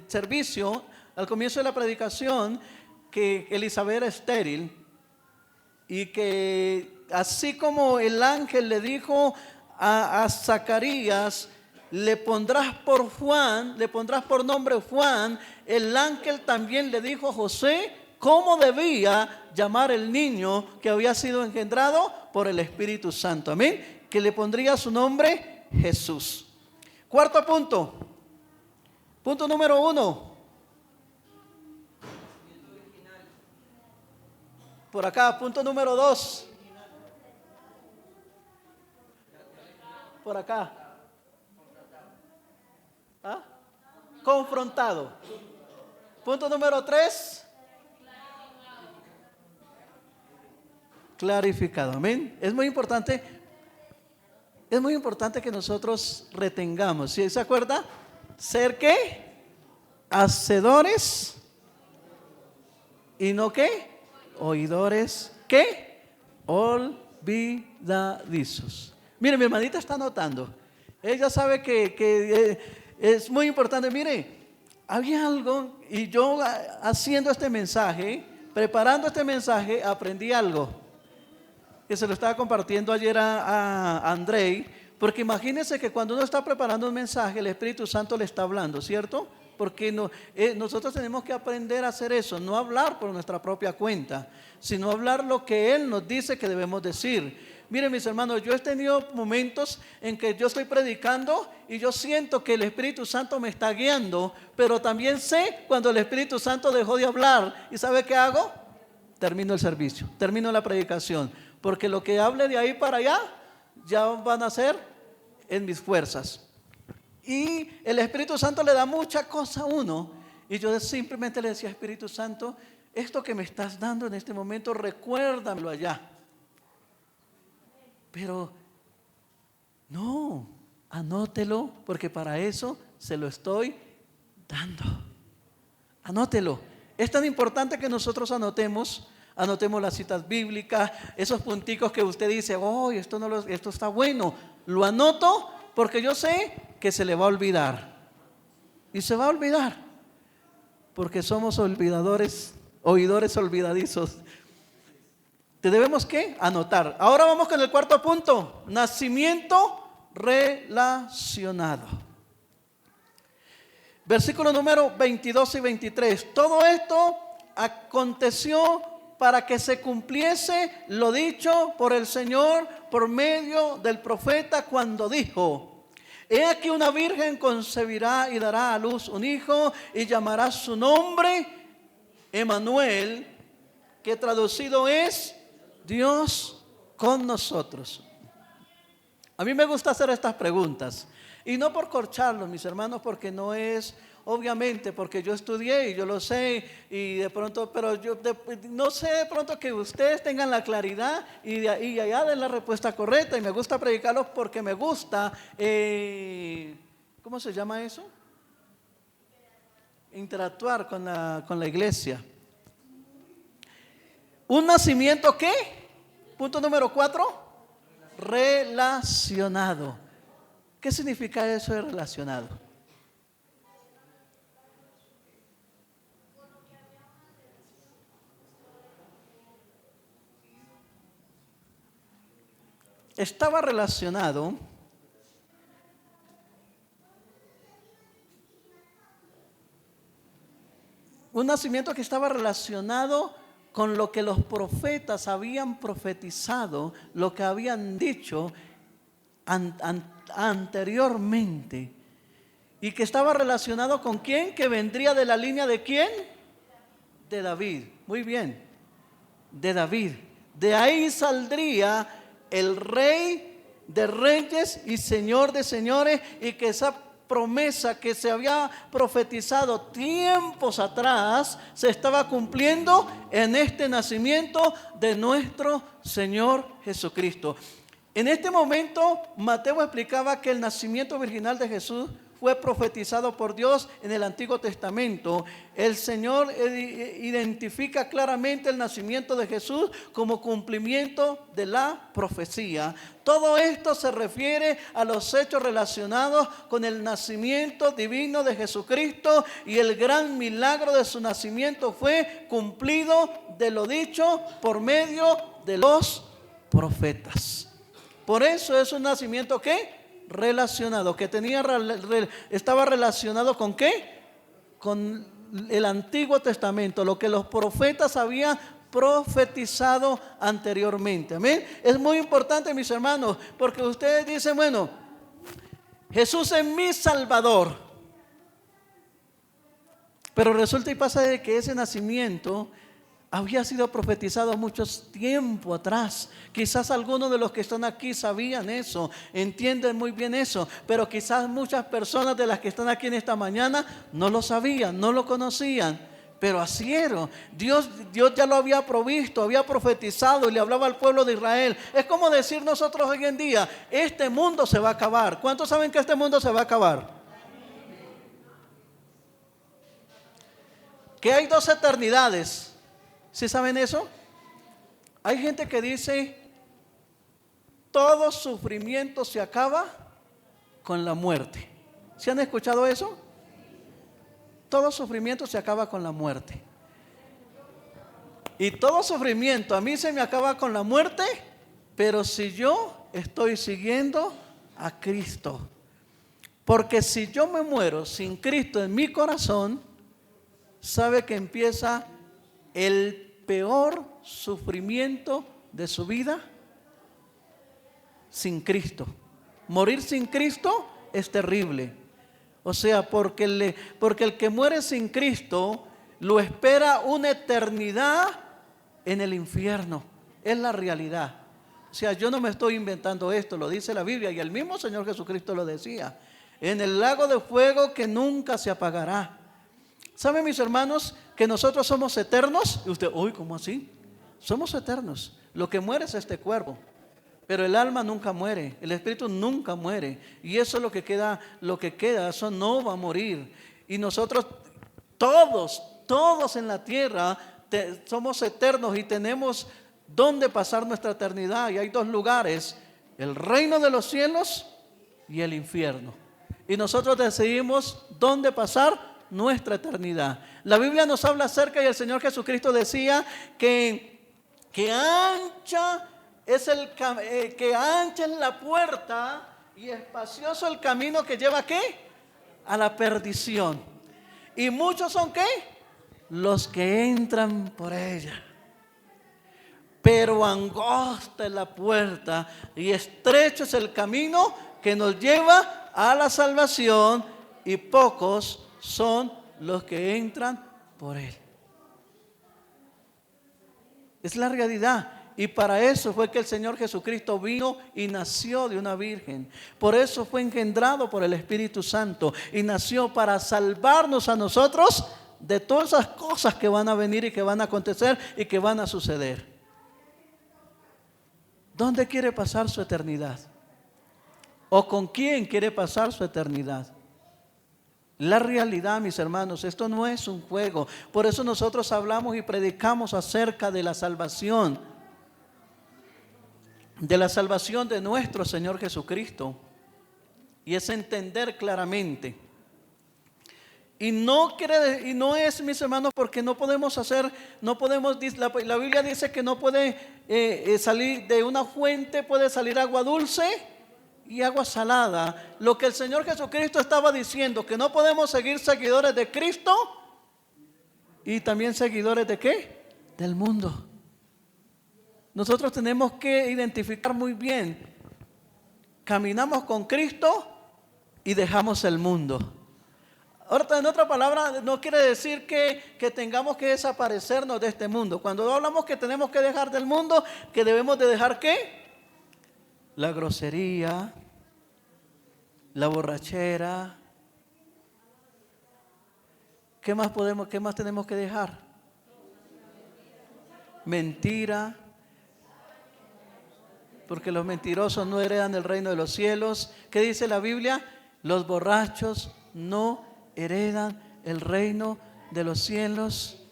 servicio, al comienzo de la predicación, que Elizabeth era estéril y que así como el ángel le dijo a Zacarías, le pondrás por nombre Juan, el ángel también le dijo a José cómo debía llamar el niño que había sido engendrado por el Espíritu Santo. Amén. Que le pondría su nombre Jesús. Cuarto punto. Punto número 1. Por acá, punto número 2. Por acá. ¿Ah? confrontado. Punto número 3, clarificado. Amén. Es muy importante que nosotros retengamos. ¿Sí se acuerda? Ser ¿qué? Hacedores y no ¿qué? Oidores ¿qué? Olvidadizos. Mire, mi hermanita está anotando. Ella sabe que es muy importante. Mire, había algo, y yo haciendo este mensaje, preparando este mensaje, aprendí algo que se lo estaba compartiendo ayer a Andrei, porque imagínense que cuando uno está preparando un mensaje, el Espíritu Santo le está hablando, ¿cierto? Porque nosotros tenemos que aprender a hacer eso, no hablar por nuestra propia cuenta, sino hablar lo que Él nos dice que debemos decir. Miren, mis hermanos, yo he tenido momentos en que yo estoy predicando y yo siento que el Espíritu Santo me está guiando, pero también sé cuando el Espíritu Santo dejó de hablar. ¿Y sabe qué hago? Termino el servicio, termino la predicación, porque lo que hable de ahí para allá ya van a ser en mis fuerzas. Y el Espíritu Santo le da mucha cosa a uno, y yo simplemente le decía: Espíritu Santo, esto que me estás dando en este momento, recuérdamelo allá. Pero no, anótelo, porque para eso se lo estoy dando. Anótelo. Es tan importante que nosotros anotemos las citas bíblicas, esos punticos que usted dice: oh, esto está bueno. Lo anoto porque yo sé que se le va a olvidar. Y se va a olvidar, porque somos oidores olvidadizos. Te debemos ¿qué? Anotar. Ahora vamos con el cuarto punto: nacimiento relacionado. Versículo número 22 y 23. Todo esto aconteció para que se cumpliese lo dicho por el Señor por medio del profeta cuando dijo: he aquí una virgen concebirá y dará a luz un hijo y llamará su nombre Emmanuel, que traducido es Dios con nosotros. A mí me gusta hacer estas preguntas, y no por corcharlos, mis hermanos, porque no es, obviamente, porque yo estudié y yo lo sé, y de pronto, pero yo no sé, de pronto que ustedes tengan la claridad y allá den la respuesta correcta. Y me gusta predicarlos porque me gusta, ¿cómo se llama eso? Interactuar con la iglesia. ¿Un nacimiento qué? Punto número 4, relacionado. ¿Qué significa eso de relacionado? Estaba relacionado un nacimiento que estaba relacionado con lo que los profetas habían profetizado, lo que habían dicho anteriormente, y que estaba relacionado con quién, que vendría de la línea de quién, de David. Muy bien, de David. De ahí saldría el rey de reyes y señor de señores, y que esa promesa que se había profetizado tiempos atrás se estaba cumpliendo en este nacimiento de nuestro Señor Jesucristo. En este momento, Mateo explicaba que el nacimiento virginal de Jesús fue profetizado por Dios en el Antiguo Testamento. El Señor identifica claramente el nacimiento de Jesús como cumplimiento de la profecía. Todo esto se refiere a los hechos relacionados con el nacimiento divino de Jesucristo, y el gran milagro de su nacimiento fue cumplido de lo dicho por medio de los profetas. Por eso es un nacimiento ¿qué? Relacionado, que estaba relacionado con ¿qué? Con el Antiguo Testamento, lo que los profetas habían profetizado anteriormente. Amén. Es muy importante, mis hermanos, porque ustedes dicen: bueno, Jesús es mi Salvador, pero resulta y pasa de que ese nacimiento había sido profetizado mucho tiempo atrás. Quizás algunos de los que están aquí sabían eso, entienden muy bien eso, pero quizás muchas personas de las que están aquí en esta mañana no lo sabían, no lo conocían. Pero así era. Dios ya lo había provisto, había profetizado y le hablaba al pueblo de Israel. Es como decir nosotros hoy en día, este mundo se va a acabar. ¿Cuántos saben que este mundo se va a acabar? Que hay dos eternidades. ¿Sí saben eso? Hay gente que dice, todo sufrimiento se acaba con la muerte. ¿Sí han escuchado eso? Todo sufrimiento se acaba con la muerte. Y todo sufrimiento a mí se me acaba con la muerte, pero si yo estoy siguiendo a Cristo. Porque si yo me muero sin Cristo en mi corazón, sabe que empieza el peor sufrimiento de su vida sin Cristo. Morir sin Cristo es terrible. O sea, porque el que muere sin Cristo lo espera una eternidad en el infierno. Es la realidad. O sea, yo no me estoy inventando esto, lo dice la Biblia y el mismo Señor Jesucristo lo decía. En el lago de fuego que nunca se apagará. ¿Saben, mis hermanos, que nosotros somos eternos? Y usted, uy, ¿cómo así? Somos eternos. Lo que muere es este cuerpo, pero el alma nunca muere, el espíritu nunca muere. Y eso es lo que queda, eso no va a morir. Y nosotros, todos en la tierra, somos eternos y tenemos donde pasar nuestra eternidad. Y hay dos lugares, el reino de los cielos y el infierno. Y nosotros decidimos dónde pasar nuestra eternidad. La Biblia nos habla acerca, y el Señor Jesucristo decía que ancha es la puerta y espacioso el camino que lleva, ¿qué? A la perdición. Y muchos son, ¿qué? Los que entran por ella. Pero angosta es la puerta y estrecho es el camino que nos lleva a la salvación, y pocos son los que entran por él. Es la realidad. Y para eso fue que el Señor Jesucristo vino y nació de una virgen. Por eso fue engendrado por el Espíritu Santo y nació para salvarnos a nosotros de todas esas cosas que van a venir y que van a acontecer y que van a suceder. ¿Dónde quiere pasar su eternidad? ¿O con quién quiere pasar su eternidad? La realidad, mis hermanos, esto no es un juego. Por eso nosotros hablamos y predicamos acerca de la salvación de nuestro Señor Jesucristo. Y es entender claramente. Y no es, mis hermanos, porque no podemos, la Biblia dice que no puede salir de una fuente, puede salir agua dulce y agua salada. Lo que el Señor Jesucristo estaba diciendo, que no podemos seguir seguidores de Cristo y también seguidores de ¿qué? Del mundo. Nosotros tenemos que identificar muy bien, caminamos con Cristo y dejamos el mundo. Ahora, en otra palabra, no quiere decir que tengamos que desaparecernos de este mundo. Cuando hablamos que tenemos que dejar del mundo, que debemos de dejar ¿qué? La grosería, la borrachera. ¿Qué más tenemos que dejar? Mentira. Porque los mentirosos no heredan el reino de los cielos. ¿Qué dice la Biblia? Los borrachos no heredan el reino de los cielos.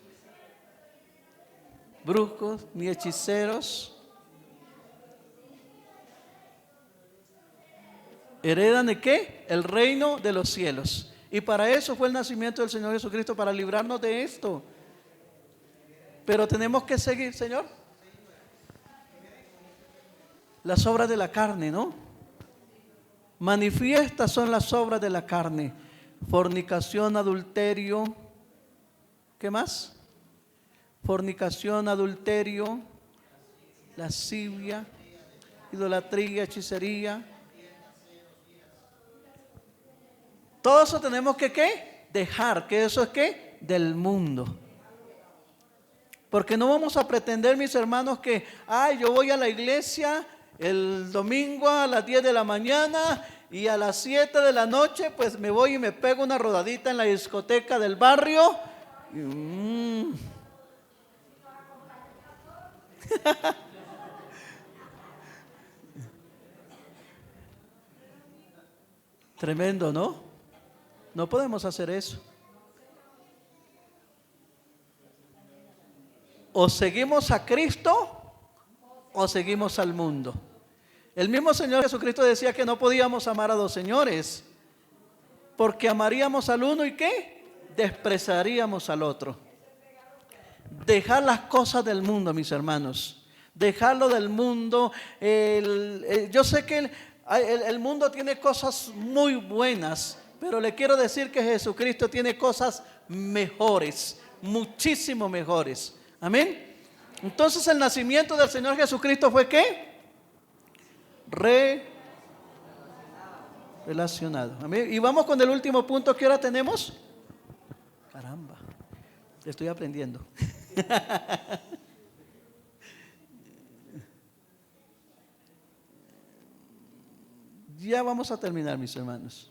Brujos ni hechiceros heredan ¿de qué? El reino de los cielos. Y para eso fue el nacimiento del Señor Jesucristo, para librarnos de esto. Pero tenemos que seguir, Señor, las obras de la carne, ¿no? Manifiestas son las obras de la carne: fornicación, adulterio. ¿Qué más? Fornicación, adulterio, lascivia, idolatría, hechicería. Todo eso tenemos que ¿qué? Dejar, que eso es ¿qué? Del mundo. Porque no vamos a pretender, mis hermanos, que yo voy a la iglesia el domingo a las 10 de la mañana y a las 7 de la noche pues me voy y me pego una rodadita en la discoteca del barrio. Tremendo, ¿no? No podemos hacer eso. O seguimos a Cristo o seguimos al mundo. El mismo Señor Jesucristo decía que no podíamos amar a dos señores, porque amaríamos al uno y ¿qué? Despreciaríamos al otro. Dejar las cosas del mundo, mis hermanos. Dejarlo del mundo. Yo sé que el mundo tiene cosas muy buenas, pero le quiero decir que Jesucristo tiene cosas mejores, muchísimo mejores. Amén. Entonces el nacimiento del Señor Jesucristo fue ¿qué? Relacionado. Amén. Y vamos con el último punto que ahora tenemos. Caramba, estoy aprendiendo. Ya vamos a terminar, mis hermanos.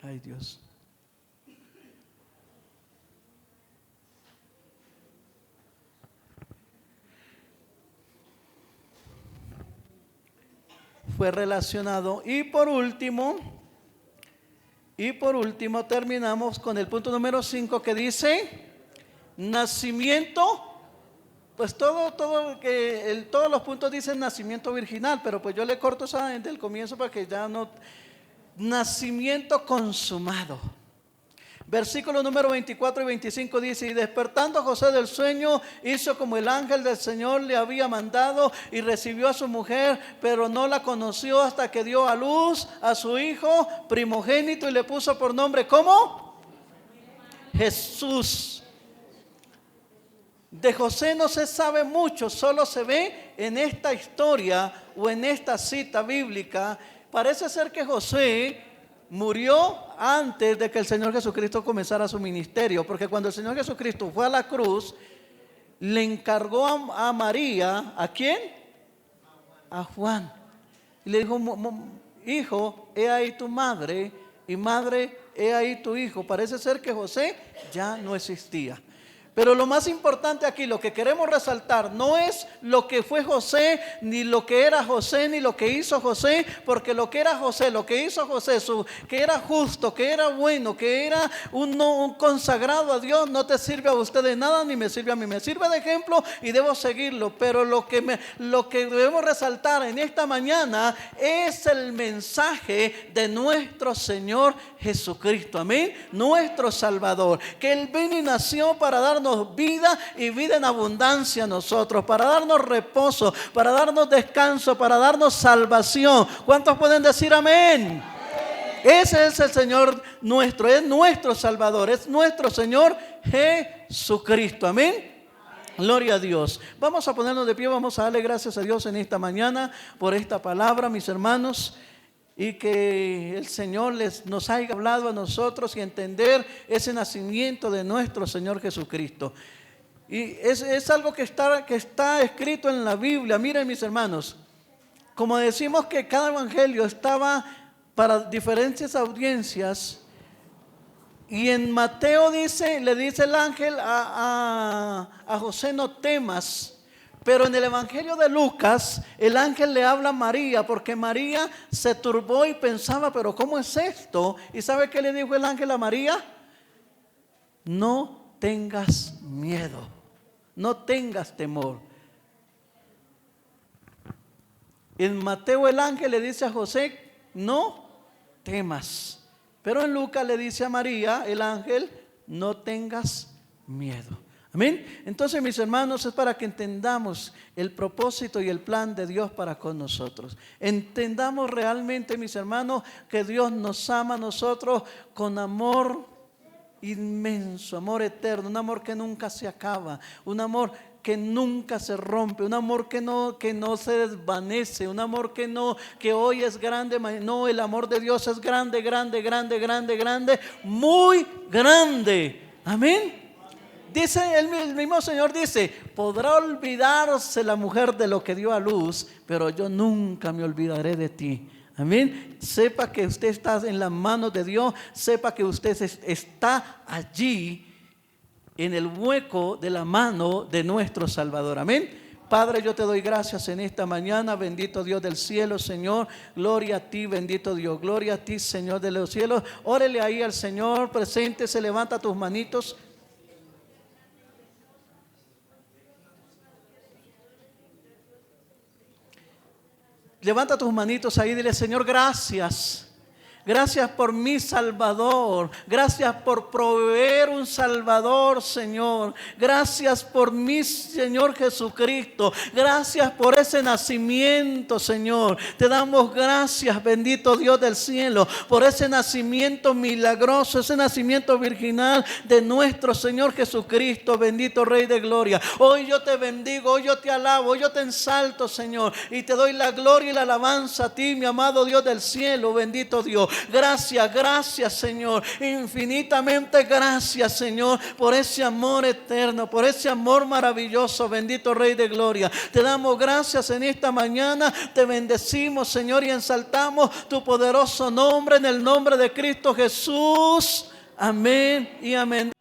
Ay, Dios. Fue relacionado. Y por último terminamos con el punto número 5 que dice nacimiento. Pues todos los puntos dicen nacimiento virginal, pero pues yo le corto esa desde el comienzo para que ya no. Nacimiento consumado. Versículo número 24 y 25 dice: y despertando José del sueño, hizo como el ángel del Señor le había mandado, y recibió a su mujer, pero no la conoció hasta que dio a luz a su hijo primogénito, y le puso por nombre, ¿cómo? Jesús. De José no se sabe mucho, solo se ve en esta historia o en esta cita bíblica. Parece ser que José murió antes de que el Señor Jesucristo comenzara su ministerio, porque cuando el Señor Jesucristo fue a la cruz, le encargó a María, ¿a quién? A Juan. Y le dijo: hijo, he ahí tu madre, y madre, he ahí tu hijo. Parece ser que José ya no existía. Pero lo más importante aquí, lo que queremos resaltar, no es lo que fue José, ni lo que era José, ni lo que hizo José, porque lo que era José, lo que hizo José, que era justo, que era bueno, que era un consagrado a Dios, no te sirve a usted de nada, ni me sirve a mí. Me sirve de ejemplo y debo seguirlo. Pero lo que debemos resaltar en esta mañana es el mensaje de nuestro Señor Jesucristo. Amén. Nuestro Salvador, que Él vino y nació para darnos vida y vida en abundancia a nosotros, para darnos reposo, para darnos descanso, para darnos salvación. ¿Cuántos pueden decir amén? Ese es el Señor nuestro, es nuestro Salvador, es nuestro Señor Jesucristo. Amén. Gloria a Dios. Vamos a ponernos de pie, vamos a darle gracias a Dios en esta mañana por esta palabra, mis hermanos. Y que el Señor nos haya hablado a nosotros y entender ese nacimiento de nuestro Señor Jesucristo. Y es algo que está escrito en la Biblia. Miren, mis hermanos, como decimos que cada evangelio estaba para diferentes audiencias, y en Mateo le dice el ángel a José: no temas. Pero en el evangelio de Lucas, el ángel le habla a María, porque María se turbó y pensaba: pero ¿cómo es esto? ¿Y sabe qué le dijo el ángel a María? No tengas miedo, no tengas temor. En Mateo el ángel le dice a José: no temas. Pero en Lucas le dice a María el ángel: no tengas miedo. Amén. Entonces, mis hermanos, es para que entendamos el propósito y el plan de Dios para con nosotros. Entendamos realmente, mis hermanos, que Dios nos ama a nosotros con amor inmenso, amor eterno, un amor que nunca se acaba, un amor que nunca se rompe, un amor que no se desvanece, un amor que hoy es grande, el amor de Dios es grande, grande, grande, grande, grande, muy grande. Amén. Dice el mismo Señor, dice, podrá olvidarse la mujer de lo que dio a luz, pero yo nunca me olvidaré de ti. Amén. Sepa que usted está en las manos de Dios. Sepa que usted está allí en el hueco de la mano de nuestro Salvador. Amén. Padre, yo te doy gracias en esta mañana. Bendito Dios del cielo, Señor. Gloria a ti, bendito Dios. Gloria a ti, Señor de los cielos. Órele ahí al Señor. Preséntese, levanta tus manitos. Levanta tus manitos ahí y dile: Señor, gracias. Gracias por mi Salvador. Gracias por proveer un Salvador, Señor. Gracias por mi Señor Jesucristo. Gracias por ese nacimiento, Señor. Te damos gracias, bendito Dios del cielo, por ese nacimiento milagroso, ese nacimiento virginal de nuestro Señor Jesucristo, bendito Rey de Gloria. Hoy yo te bendigo, hoy yo te alabo, hoy yo te ensalto, Señor, y te doy la gloria y la alabanza a ti, mi amado Dios del cielo, bendito Dios. Gracias, gracias, Señor. Infinitamente gracias, Señor, por ese amor eterno, por ese amor maravilloso, bendito Rey de Gloria. Te damos gracias en esta mañana. Te bendecimos, Señor, y ensaltamos tu poderoso nombre, en el nombre de Cristo Jesús. Amén y amén.